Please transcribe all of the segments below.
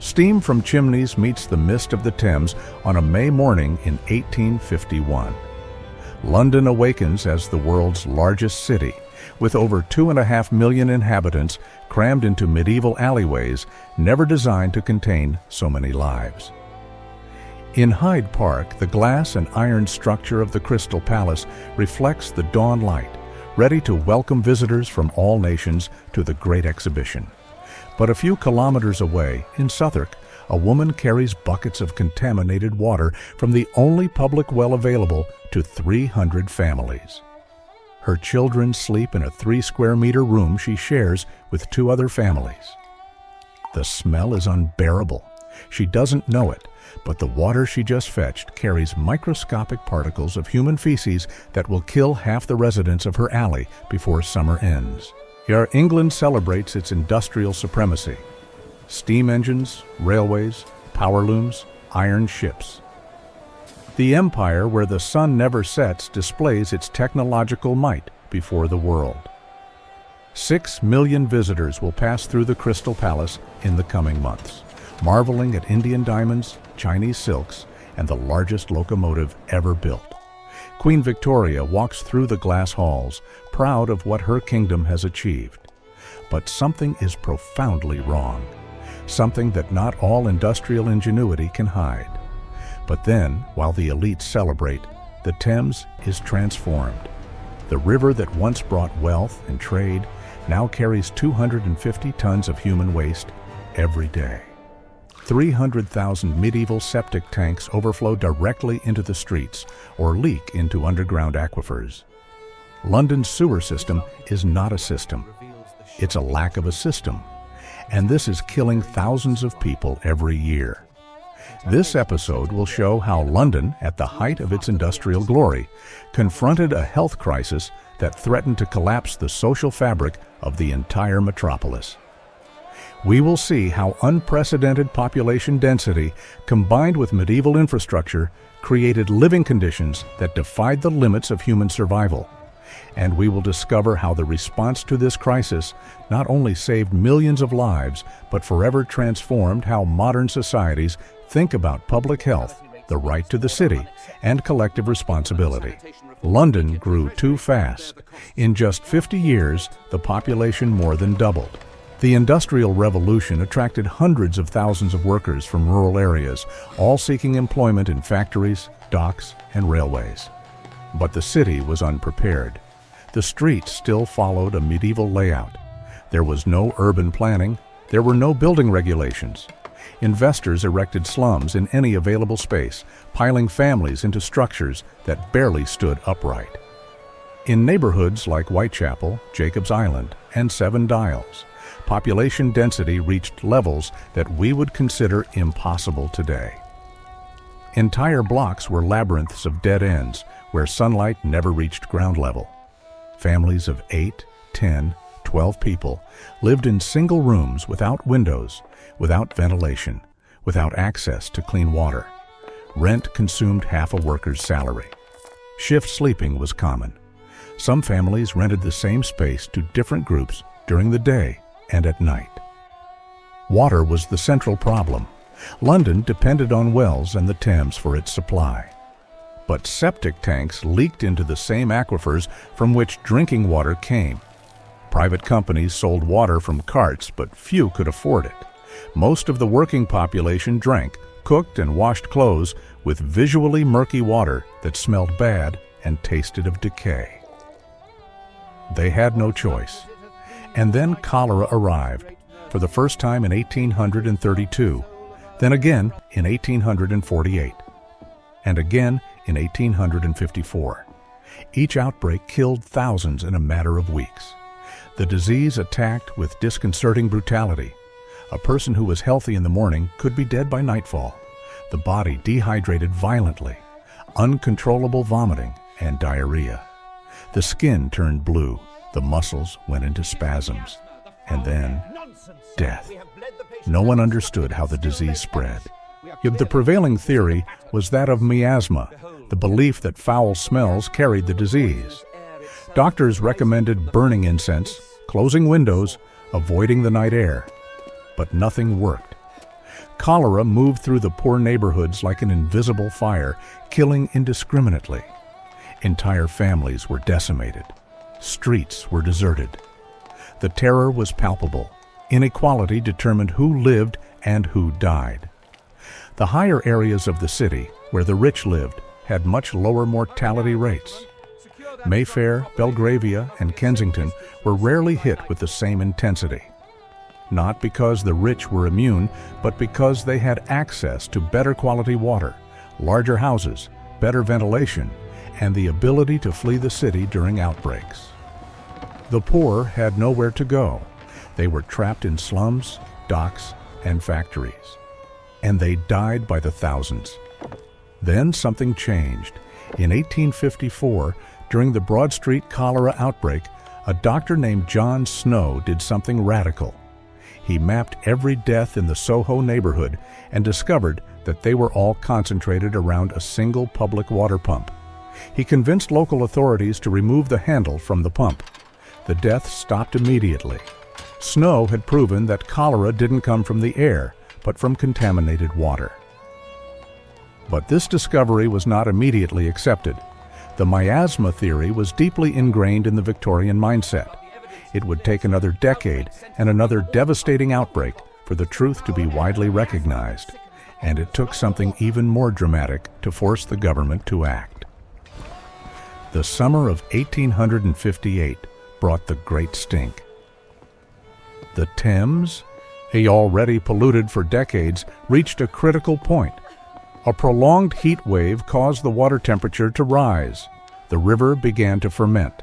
Steam from chimneys meets the mist of the Thames on a May morning in 1851. London awakens as the world's largest city, with over 2.5 million inhabitants crammed into medieval alleyways never designed to contain so many lives. In Hyde Park, the glass and iron structure of the Crystal Palace reflects the dawn light, ready to welcome visitors from all nations to the Great Exhibition. But a few kilometers away, in Southwark, a woman carries buckets of contaminated water from the only public well available to 300 families. Her children sleep in a 3-square-meter room she shares with 2 other families. The smell is unbearable. She doesn't know it, but the water she just fetched carries microscopic particles of human feces that will kill half the residents of her alley before summer ends. Here, England celebrates its industrial supremacy. Steam engines, railways, power looms, iron ships. The empire where the sun never sets displays its technological might before the world. 6 million visitors will pass through the Crystal Palace in the coming months, marveling at Indian diamonds, Chinese silks, and the largest locomotive ever built. Queen Victoria walks through the glass halls, proud of what her kingdom has achieved. But something is profoundly wrong, something that not all industrial ingenuity can hide. But then, while the elites celebrate, the Thames is transformed. The river that once brought wealth and trade now carries 250 tons of human waste every day. 300,000 medieval septic tanks overflow directly into the streets or leak into underground aquifers. London's sewer system is not a system. It's a lack of a system. And this is killing thousands of people every year. This episode will show how London, at the height of its industrial glory, confronted a health crisis that threatened to collapse the social fabric of the entire metropolis. We will see how unprecedented population density combined with medieval infrastructure created living conditions that defied the limits of human survival. And we will discover how the response to this crisis not only saved millions of lives, but forever transformed how modern societies think about public health, the right to the city, and collective responsibility. London grew too fast. In just 50 years, the population more than doubled. The Industrial Revolution attracted hundreds of thousands of workers from rural areas, all seeking employment in factories, docks, and railways. But the city was unprepared. The streets still followed a medieval layout. There was no urban planning. There were no building regulations. Investors erected slums in any available space, piling families into structures that barely stood upright. In neighborhoods like Whitechapel, Jacob's Island, and Seven Dials, population density reached levels that we would consider impossible today. Entire blocks were labyrinths of dead ends where sunlight never reached ground level. Families of 8, 10, 12 people lived in single rooms without windows, without ventilation, without access to clean water. Rent consumed half a worker's salary. Shift sleeping was common. Some families rented the same space to different groups during the day and at night. Water was the central problem. London depended on wells and the Thames for its supply. But septic tanks leaked into the same aquifers from which drinking water came. Private companies sold water from carts, but few could afford it. Most of the working population drank, cooked, and washed clothes with visually murky water that smelled bad and tasted of decay. They had no choice. And then cholera arrived, for the first time in 1832, then again in 1848, and again in 1854. Each outbreak killed thousands in a matter of weeks. The disease attacked with disconcerting brutality. A person who was healthy in the morning could be dead by nightfall. The body dehydrated violently, uncontrollable vomiting and diarrhea. The skin turned blue. The muscles went into spasms, and then death. No one understood how the disease spread. Yet the prevailing theory was that of miasma, the belief that foul smells carried the disease. Doctors recommended burning incense, closing windows, avoiding the night air. But nothing worked. Cholera moved through the poor neighborhoods like an invisible fire, killing indiscriminately. Entire families were decimated. Streets were deserted. The terror was palpable. Inequality determined who lived and who died. The higher areas of the city, where the rich lived, had much lower mortality rates. Mayfair, Belgravia, and Kensington were rarely hit with the same intensity. Not because the rich were immune, but because they had access to better quality water, larger houses, better ventilation, and the ability to flee the city during outbreaks. The poor had nowhere to go. They were trapped in slums, docks, and factories. And they died by the thousands. Then something changed. In 1854, during the Broad Street cholera outbreak, a doctor named John Snow did something radical. He mapped every death in the Soho neighborhood and discovered that they were all concentrated around a single public water pump. He convinced local authorities to remove the handle from the pump. The deaths stopped immediately. Snow had proven that cholera didn't come from the air, but from contaminated water. But this discovery was not immediately accepted. The miasma theory was deeply ingrained in the Victorian mindset. It would take another decade and another devastating outbreak for the truth to be widely recognized, and it took something even more dramatic to force the government to act. The summer of 1858 brought the Great Stink. The Thames, already polluted for decades, reached a critical point. A prolonged heat wave caused the water temperature to rise. The river began to ferment.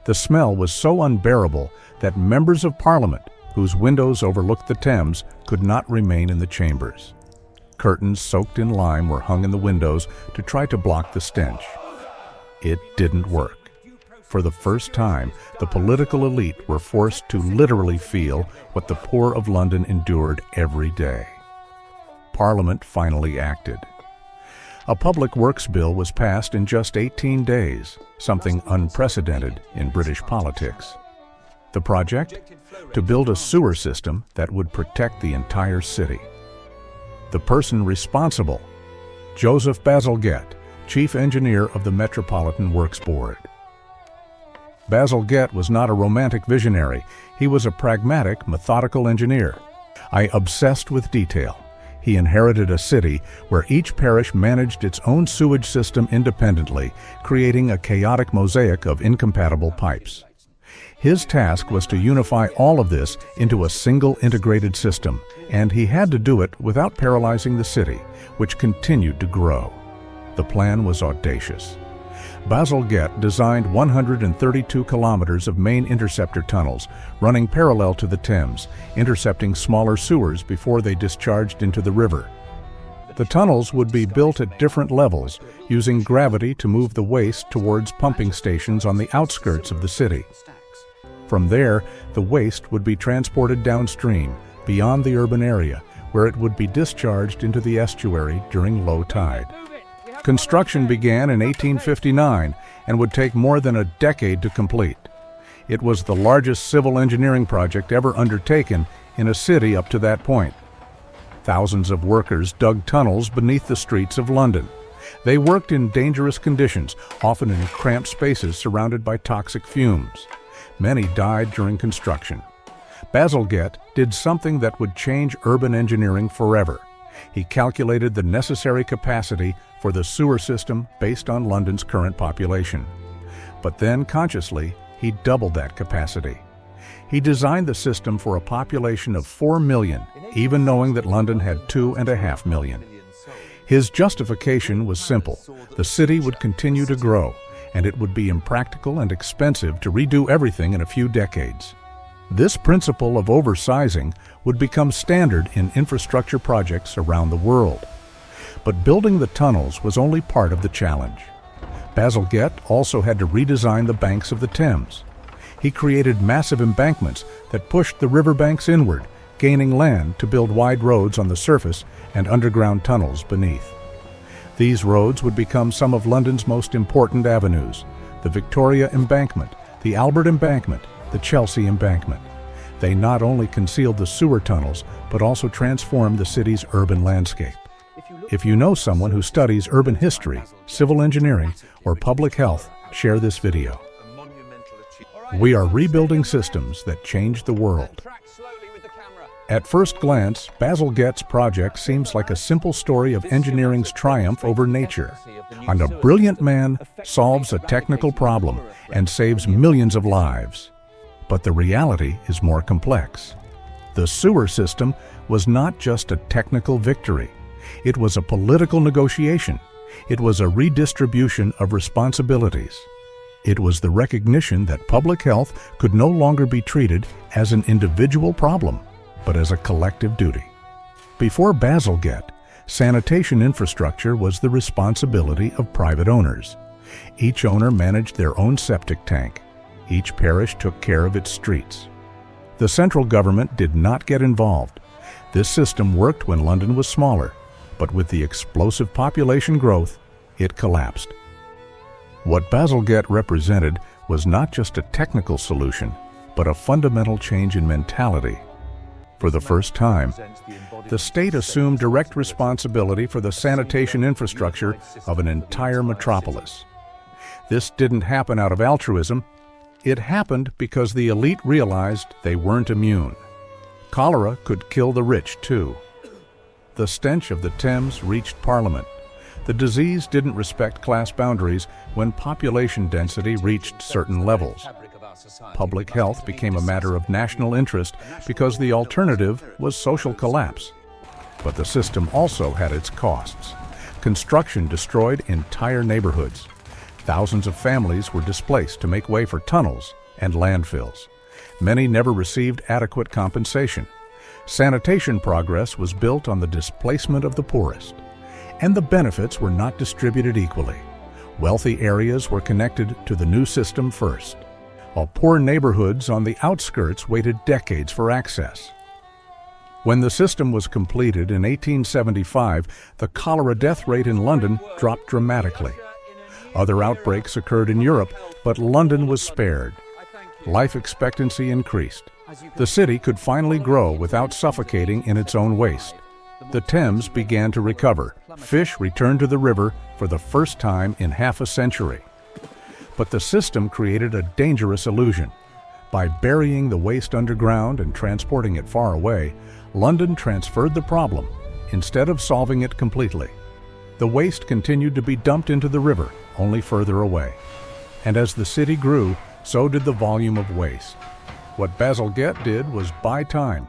The smell was so unbearable that members of Parliament, whose windows overlooked the Thames, could not remain in the chambers. Curtains soaked in lime were hung in the windows to try to block the stench. It didn't work. For the first time, the political elite were forced to literally feel what the poor of London endured every day. Parliament finally acted. A public works bill was passed in just 18 days, something unprecedented in British politics. The project? To build a sewer system that would protect the entire city. The person responsible? Joseph Bazalgette, chief engineer of the Metropolitan Works Board. Bazalgette was not a romantic visionary. He was a pragmatic, methodical engineer. I obsessed with detail. He inherited a city where each parish managed its own sewage system independently, creating a chaotic mosaic of incompatible pipes. His task was to unify all of this into a single integrated system, and he had to do it without paralyzing the city, which continued to grow. The plan was audacious. Bazalgette designed 132 kilometers of main interceptor tunnels running parallel to the Thames, intercepting smaller sewers before they discharged into the river. The tunnels would be built at different levels, using gravity to move the waste towards pumping stations on the outskirts of the city. From there, the waste would be transported downstream, beyond the urban area, where it would be discharged into the estuary during low tide. Construction began in 1859 and would take more than a decade to complete. It was the largest civil engineering project ever undertaken in a city up to that point. Thousands of workers dug tunnels beneath the streets of London. They worked in dangerous conditions, often in cramped spaces surrounded by toxic fumes. Many died during construction. Bazalgette did something that would change urban engineering forever. He calculated the necessary capacity for the sewer system based on London's current population. But then, consciously, he doubled that capacity. He designed the system for a population of 4 million, even knowing that London had 2.5 million. His justification was simple. The city would continue to grow, and it would be impractical and expensive to redo everything in a few decades. This principle of oversizing would become standard in infrastructure projects around the world. But building the tunnels was only part of the challenge. Bazalgette also had to redesign the banks of the Thames. He created massive embankments that pushed the riverbanks inward, gaining land to build wide roads on the surface and underground tunnels beneath. These roads would become some of London's most important avenues: the Victoria Embankment, the Albert Embankment, the Chelsea Embankment. They not only concealed the sewer tunnels, but also transformed the city's urban landscape. If you know someone who studies urban history, civil engineering, or public health, share this video. We are rebuilding systems that change the world. At first glance, Bazalgette's project seems like a simple story of engineering's triumph over nature. And a brilliant man solves a technical problem and saves millions of lives. But the reality is more complex. The sewer system was not just a technical victory. It was a political negotiation. It was a redistribution of responsibilities. It was the recognition that public health could no longer be treated as an individual problem, but as a collective duty. Before Bazalgette, sanitation infrastructure was the responsibility of private owners. Each owner managed their own septic tank. Each parish took care of its streets. The central government did not get involved. This system worked when London was smaller, but with the explosive population growth, it collapsed. What Bazalgette represented was not just a technical solution, but a fundamental change in mentality. For the first time, the state assumed direct responsibility for the sanitation infrastructure of an entire metropolis. This didn't happen out of altruism. It happened because the elite realized they weren't immune. Cholera could kill the rich, too. The stench of the Thames reached Parliament. The disease didn't respect class boundaries when population density reached certain levels. Public health became a matter of national interest because the alternative was social collapse. But the system also had its costs. Construction destroyed entire neighborhoods. Thousands of families were displaced to make way for tunnels and landfills. Many never received adequate compensation. Sanitation progress was built on the displacement of the poorest. And the benefits were not distributed equally. Wealthy areas were connected to the new system first, while poor neighborhoods on the outskirts waited decades for access. When the system was completed in 1875, the cholera death rate in London dropped dramatically. Other outbreaks occurred in Europe, but London was spared. Life expectancy increased. The city could finally grow without suffocating in its own waste. The Thames began to recover. Fish returned to the river for the first time in half a century. But the system created a dangerous illusion. By burying the waste underground and transporting it far away, London transferred the problem instead of solving it completely. The waste continued to be dumped into the river, only further away. And as the city grew, so did the volume of waste. What Bazalgette did was buy time.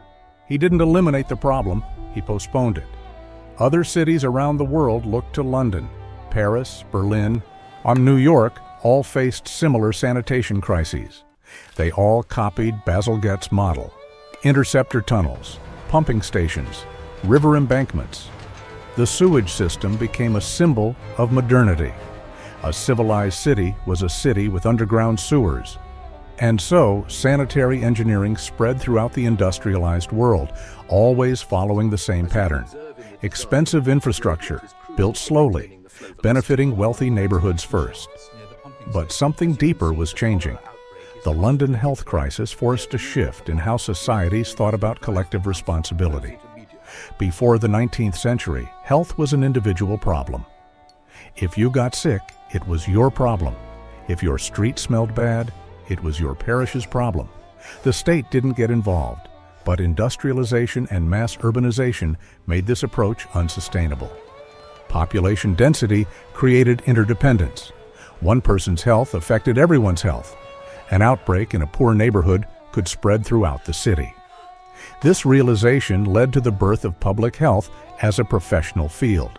He didn't eliminate the problem, he postponed it. Other cities around the world looked to London. Paris, Berlin, and New York all faced similar sanitation crises. They all copied Bazalgette's model. Interceptor tunnels, pumping stations, river embankments. The sewage system became a symbol of modernity. A civilized city was a city with underground sewers. And so, sanitary engineering spread throughout the industrialized world, always following the same pattern. Expensive infrastructure, built slowly, benefiting wealthy neighborhoods first. But something deeper was changing. The London health crisis forced a shift in how societies thought about collective responsibility. Before the 19th century, health was an individual problem. If you got sick, it was your problem. If your street smelled bad, it was your parish's problem. The state didn't get involved, but industrialization and mass urbanization made this approach unsustainable. Population density created interdependence. One person's health affected everyone's health. An outbreak in a poor neighborhood could spread throughout the city. This realization led to the birth of public health as a professional field.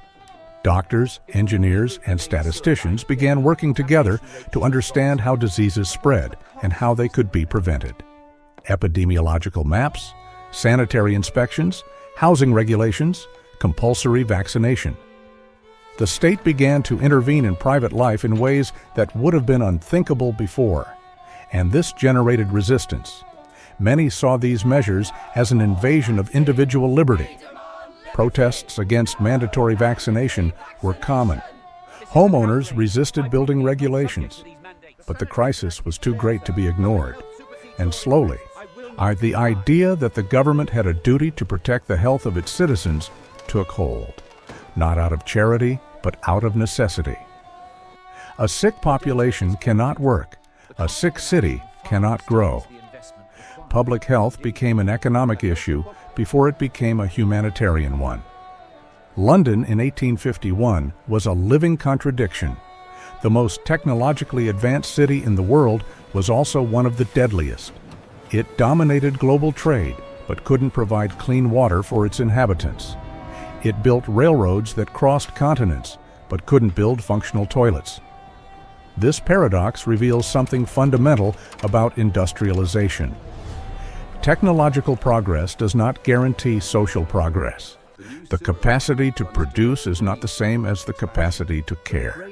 Doctors, engineers, and statisticians began working together to understand how diseases spread and how they could be prevented. Epidemiological maps, sanitary inspections, housing regulations, compulsory vaccination. The state began to intervene in private life in ways that would have been unthinkable before, and this generated resistance. Many saw these measures as an invasion of individual liberty. Protests against mandatory vaccination were common. Homeowners resisted building regulations, but the crisis was too great to be ignored. And slowly, The idea that the government had a duty to protect the health of its citizens took hold, not out of charity, but out of necessity. A sick population cannot work. A sick city cannot grow. Public health became an economic issue before it became a humanitarian one. London in 1851 was a living contradiction. The most technologically advanced city in the world was also one of the deadliest. It dominated global trade, but couldn't provide clean water for its inhabitants. It built railroads that crossed continents, but couldn't build functional toilets. This paradox reveals something fundamental about industrialization. Technological progress does not guarantee social progress. The capacity to produce is not the same as the capacity to care.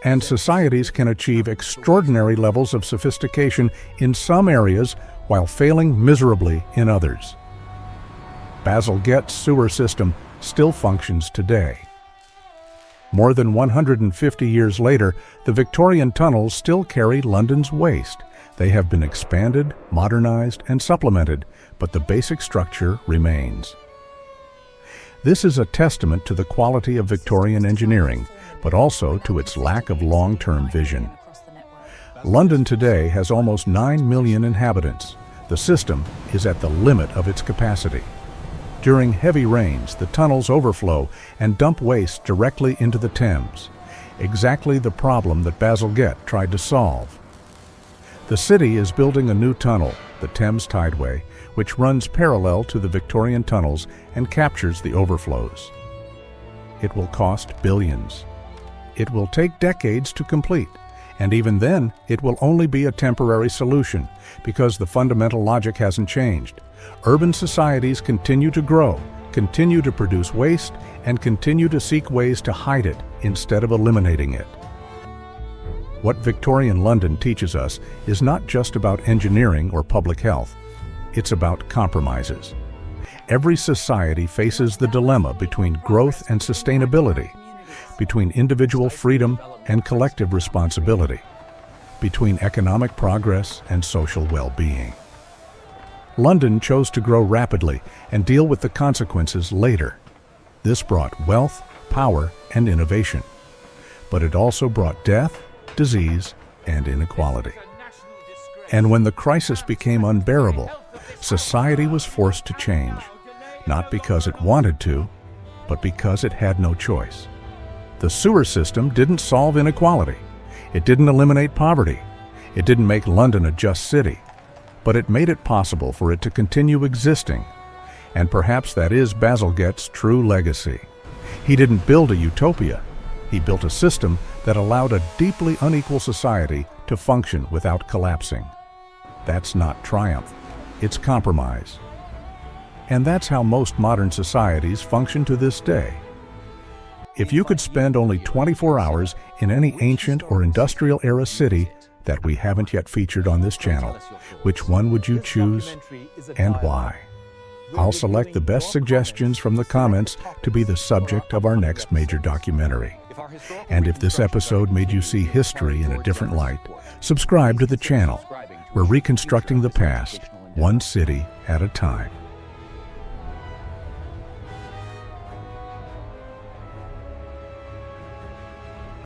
And societies can achieve extraordinary levels of sophistication in some areas while failing miserably in others. Bazalgette's sewer system still functions today. More than 150 years later, the Victorian tunnels still carry London's waste. They have been expanded, modernized, and supplemented, but the basic structure remains. This is a testament to the quality of Victorian engineering, but also to its lack of long-term vision. London today has almost 9 million inhabitants. The system is at the limit of its capacity. During heavy rains, the tunnels overflow and dump waste directly into the Thames, exactly the problem that Bazalgette tried to solve. The city is building a new tunnel, the Thames Tideway, which runs parallel to the Victorian tunnels and captures the overflows. It will cost billions. It will take decades to complete, and even then, it will only be a temporary solution because the fundamental logic hasn't changed. Urban societies continue to grow, continue to produce waste, and continue to seek ways to hide it instead of eliminating it. What Victorian London teaches us is not just about engineering or public health. It's about compromises. Every society faces the dilemma between growth and sustainability, between individual freedom and collective responsibility, between economic progress and social well-being. London chose to grow rapidly and deal with the consequences later. This brought wealth, power, and innovation. But it also brought death, disease, and inequality. And when the crisis became unbearable, society was forced to change, not because it wanted to, but because it had no choice. The sewer system didn't solve inequality. It didn't eliminate poverty. It didn't make London a just city. But it made it possible for it to continue existing. And perhaps that is Bazalgette's true legacy. He didn't build a utopia. He built a system that allowed a deeply unequal society to function without collapsing. That's not triumph. It's compromise. And that's how most modern societies function to this day. If you could spend only 24 hours in any ancient or industrial era city that we haven't yet featured on this channel, which one would you choose and why? I'll select the best suggestions from the comments to be the subject of our next major documentary. And if this episode made you see history in a different light, subscribe to the channel. We're reconstructing the past, one city at a time.